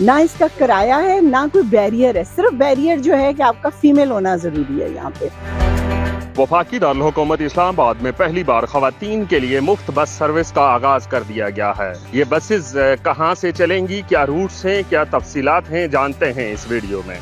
نہ اس کا کرایہ ہے نہ کوئی بیریئر ہے. صرف بیریئر جو ہے کہ آپ کا فیمیل ہونا ضروری ہے یہاں پہ. وفاقی دارالحکومت اسلام آباد میں پہلی بار خواتین کے لیے مفت بس سروس کا آغاز کر دیا گیا ہے. یہ بسز کہاں سے چلیں گی، کیا روٹس ہیں، کیا تفصیلات ہیں، جانتے ہیں اس ویڈیو میں.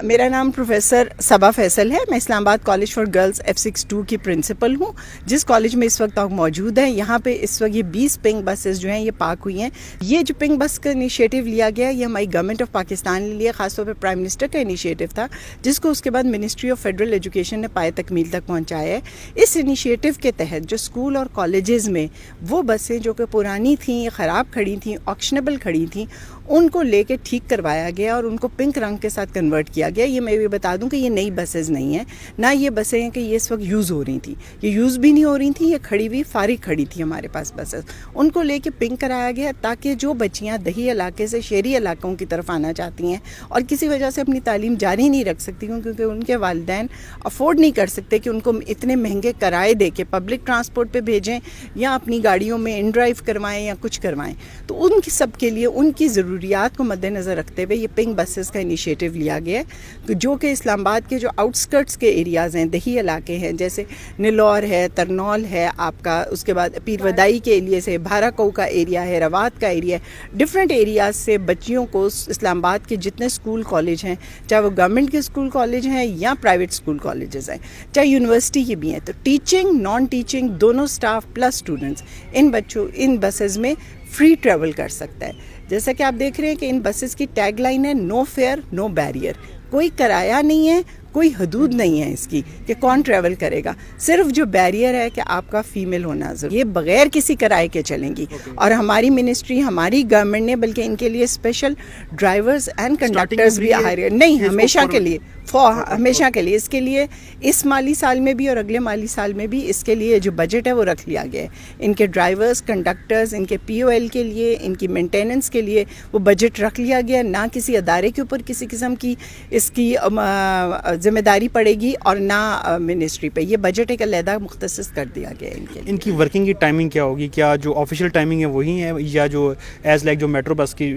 میرا نام پروفیسر صبا فیصل ہے. میں اسلام آباد کالج فار گرلز F62 کی پرنسپل ہوں، جس کالج میں اس وقت آپ موجود ہیں. یہاں پہ اس وقت یہ 20 پنک بسز جو ہیں یہ پارک ہوئی ہیں. یہ جو پنک بس کا انیشیٹو لیا گیا ہے یہ ہماری گورنمنٹ آف پاکستان نے لیا، خاص طور پہ پرائم منسٹر کا انیشیٹو تھا، جس کو اس کے بعد منسٹری آف فیڈرل ایجوکیشن نے پائے تکمیل تک پہنچایا ہے. اس انیشیٹو کے تحت جو اسکول اور کالجز میں وہ بسیں جو کہ پرانی تھیں، خراب کھڑی تھیں، آکشنیبل کھڑی تھیں، ان کو لے کے ٹھیک کروایا گیا اور ان کو پنک رنگ کے ساتھ کنورٹ کیا گیا. یہ میں بھی بتا دوں کہ یہ نئی بسز نہیں ہیں، نہ یہ بسیں ہیں کہ یہ اس وقت یوز ہو رہی تھیں، یہ یوز بھی نہیں ہو رہی تھیں، یہ کھڑی ہوئی فارغ کھڑی تھی ہمارے پاس بسز. ان کو لے کے پنک کرایا گیا تاکہ جو بچیاں دیہی علاقے سے شہری علاقوں کی طرف آنا چاہتی ہیں اور کسی وجہ سے اپنی تعلیم جاری نہیں رکھ سکتی کیونکہ ان کے والدین افورڈ نہیں کر سکتے کہ ان کو اتنے مہنگے کرائے دے کے پبلک ٹرانسپورٹ پہ بھیجیں یا اپنی گاڑیوں میں ان ڈرائیو کروائیں یا کچھ کروائیں. تو ان کی سب کے لیے ان کی ضروریات کو مد نظر رکھتے ہوئے یہ پنک بسز کا انیشیٹو لیا گیا ہے، جو کہ اسلام آباد کے جو آؤٹسکرٹس کے ایریاز ہیں، دیہی علاقے ہیں، جیسے نلور ہے، ترنول ہے آپ کا، اس کے بعد پیر ودائی کے ایریے سے بھارا کو کا ایریا ہے، روات کا ایریا ہے، ڈفرینٹ ایریاز سے بچیوں کو اسلام آباد کے جتنے اسکول کالج ہیں، چاہے وہ گورنمنٹ کے اسکول کالج ہیں یا پرائیویٹ اسکول کالجز ہیں، چاہے یونیورسٹی کی بھی ہیں، تو ٹیچنگ نان ٹیچنگ دونوں اسٹاف پلس اسٹوڈنٹس ان بسز میں فری ٹریول کر سکتا ہے. جیسا کہ آپ دیکھ رہے ہیں کہ ان بسز کی ٹیگ لائن ہے نو فیئر نو بیریئر. کوئی کرایہ نہیں ہے، کوئی حدود نہیں ہے اس کی کہ کون ٹریول کرے گا. صرف جو بیریئر ہے کہ آپ کا فیمیل ہونا ضروری. یہ بغیر کسی کرائے کے چلیں گی اور ہماری منسٹری، ہماری گورنمنٹ نے بلکہ ان کے لیے اسپیشل ڈرائیورز اینڈ کنڈکٹرز بھی ہائر نہیں ہمیشہ کے لیے ہمیشہ کے لیے. اس کے لیے اس مالی سال میں بھی اور اگلے مالی سال میں بھی اس کے لیے جو بجٹ ہے وہ رکھ لیا گیا ہے. ان کے ڈرائیورز، کنڈکٹرز، ان کے POL کے لیے، ان کی مینٹیننس کے لیے وہ بجٹ رکھ لیا گیا. نہ کسی ادارے کے اوپر کسی قسم کی اس کی ذمہ داری پڑے گی اور نہ منسٹری پہ. یہ بجٹ ایک علیحدہ مختص کر دیا گیا ہے ان کے لیے. ان کی ورکنگ کی ٹائمنگ کیا ہوگی؟ کیا جو آفیشیل ٹائمنگ ہے وہی ہے یا جو ایز لائک جو میٹرو بس کی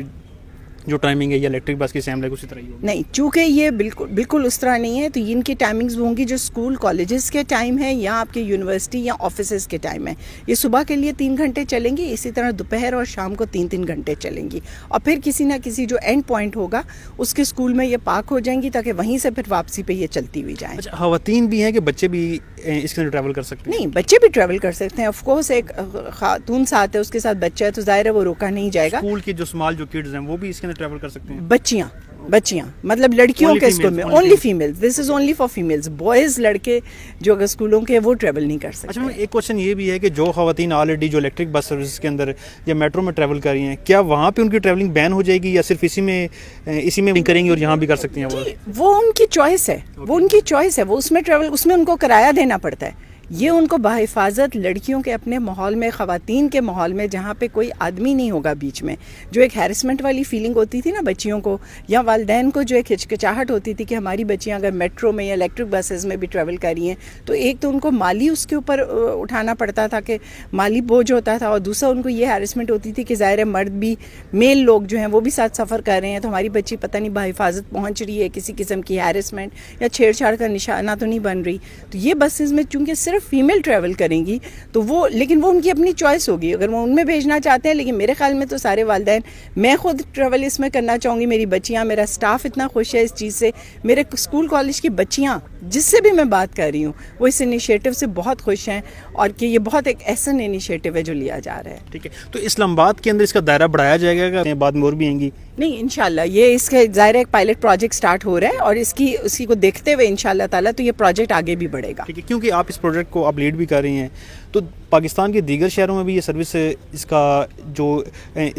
جو ٹائمنگ ہے یا الیکٹرک بس کی سیم لائک اسی طرح ہی ہوگی؟ نہیں، چونکہ یہ بالکل اس طرح نہیں ہے، تو ان کی ٹائمنگز ہوں گی جو اسکول کالجز کے ٹائم ہے یا آپ کے یونیورسٹی یا آفیسز کے ٹائم ہے. یہ صبح کے لیے 3 گھنٹے چلیں گی، اسی طرح دوپہر اور شام کو 3 گھنٹے چلیں گی، اور پھر کسی نہ کسی جو اینڈ پوائنٹ ہوگا اس کے اسکول میں یہ پارک ہو جائیں گی تاکہ وہیں سے پھر واپسی پہ یہ چلتی ہوئی جائیں. اچھا، خواتین بھی ہیں کہ بچے بھی اس کے اندر ٹریول کر سکتے ہیں؟ نہیں، بچے بھی ٹریول کر سکتے ہیں. آف کورس ایک خاتون ساتھ ہے، اس کے ساتھ بچہ ہے تو ظاہر ہے وہ روکا نہیں جائے گا. اسکول کی جو اسمال جو کڈز ہیں وہ بھی اس کے اندر ٹریول کر سکتے ہیں؟ بچیاں مطلب لڑکیوں کے اسکول میں only female. This is only for females. Boys لڑکے جو اگر اسکولوں کے وہ ٹریول نہیں کر سکتے. اچھا، ایک کوشچن یہ بھی ہے کہ جو خواتین آلریڈی جو الیکٹرک بس سروس کے اندر یا میٹرو میں ٹریول کر رہی ہیں، کیا وہاں پہ ان کی ٹریولنگ بین ہو جائے گی یا صرف اسی میں کریں گی اور یہاں بھی کر سکتی ہیں؟ وہ ان کی چوائس ہے، وہ اس میں ٹریول، اس میں ان کو کرایہ دینا پڑتا ہے. یہ ان کو بحفاظت لڑکیوں کے اپنے ماحول میں، خواتین کے ماحول میں جہاں پہ کوئی آدمی نہیں ہوگا بیچ میں، جو ایک ہیرسمنٹ والی فیلنگ ہوتی تھی نا بچیوں کو یا والدین کو، جو ایک ہچکچاہٹ ہوتی تھی کہ ہماری بچیاں اگر میٹرو میں یا الیکٹرک بسز میں بھی ٹریول کر رہی ہیں تو ایک تو ان کو مالی اس کے اوپر اٹھانا پڑتا تھا کہ مالی بوجھ ہوتا تھا، اور دوسرا ان کو یہ ہیرسمنٹ ہوتی تھی کہ ظاہر ہے مرد بھی، میل لوگ جو ہیں وہ بھی ساتھ سفر کر رہے ہیں تو ہماری بچی پتہ نہیں بحفاظت پہنچ رہی ہے، کسی قسم کی ہیرسمنٹ یا چھیڑ چھاڑ کا نشانہ تو نہیں بن رہی. تو یہ بسز میں چونکہ صرف فیمیل ٹریول کریں گی تو لیکن وہ ان کی اپنی چوائس ہوگی اگر وہ ان میں بھیجنا چاہتے ہیں. لیکن میرے خیال میں تو سارے والدین، میں خود ٹریول اس میں کرنا چاہوں گی، میری بچیاں، میرا اسٹاف اتنا خوش ہے اس چیز سے، میرے اسکول کالج کی بچیاں جس سے بھی میں بات کر رہی ہوں وہ اس انیشیٹو سے بہت خوش ہیں اور کہ یہ بہت ایک احسن انیشیٹو ہے جو لیا جا رہا ہے. ٹھیک ہے، تو اسلام آباد کے اندر اس کا دائرہ بڑھایا جائے گا کہ بعد میں اور بھی آئیں گی؟ نہیں، انشاءاللہ یہ اس کا ظاہر ایک پائلٹ پروجیکٹ سٹارٹ ہو رہا ہے اور اسی کو دیکھتے ہوئے انشاءاللہ تعالیٰ تو یہ پروجیکٹ آگے بھی بڑھے گا. ٹھیک ہے، کیونکہ آپ اس پروجیکٹ کو آپ لیڈ بھی کر رہی ہیں تو پاکستان کے دیگر شہروں میں بھی یہ سروس اس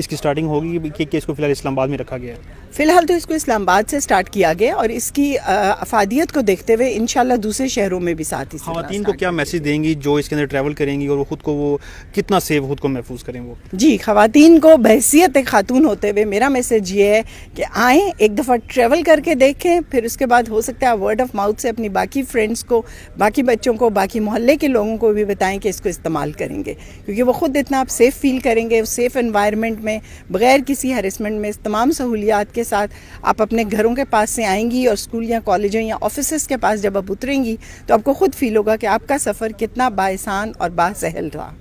کی سٹارٹنگ ہوگی کہ اس کو فی الحال اسلام آباد میں رکھا گیا ہے؟ فی الحال تو اس کو اسلام آباد سے سٹارٹ کیا گیا اور اس کی افادیت کو دیکھتے ہوئے انشاءاللہ دوسرے شہروں میں بھی ساتھ ہی. خواتین کو کیا میسج دیں گی جو اس کے اندر ٹریول کریں گی اور وہ خود کو وہ کتنا سیف خود کو محفوظ کریں؟ وہ جی، خواتین کو بحیثیت ایک خاتون ہوتے ہوئے میرا میسج میسج یہ ہے کہ آئیں ایک دفعہ ٹریول کر کے دیکھیں, پھر اس کے بعد ہو سکتا ہے ورڈ آف ماؤتھ سے اپنی باقی فرینڈس کو, باقی بچوں کو, باقی محلے کے لوگوں کو بھی بتائیں کہ اس کو استعمال کریں گے, کیونکہ وہ خود اتنا آپ سیف فیل کریں گے, سیف انوائرمنٹ میں بغیر کسی ہریسمنٹ میں, تمام سہولیات کے ساتھ آپ اپنے گھروں کے پاس سے آئیں گی اور اسکول یا کالجوں یا آفیسز کے پاس جب آپ اتریں گی تو آپ کو خود فیل ہوگا کہ آپ کا سفر کتنا باآسان اور باسہل رہا.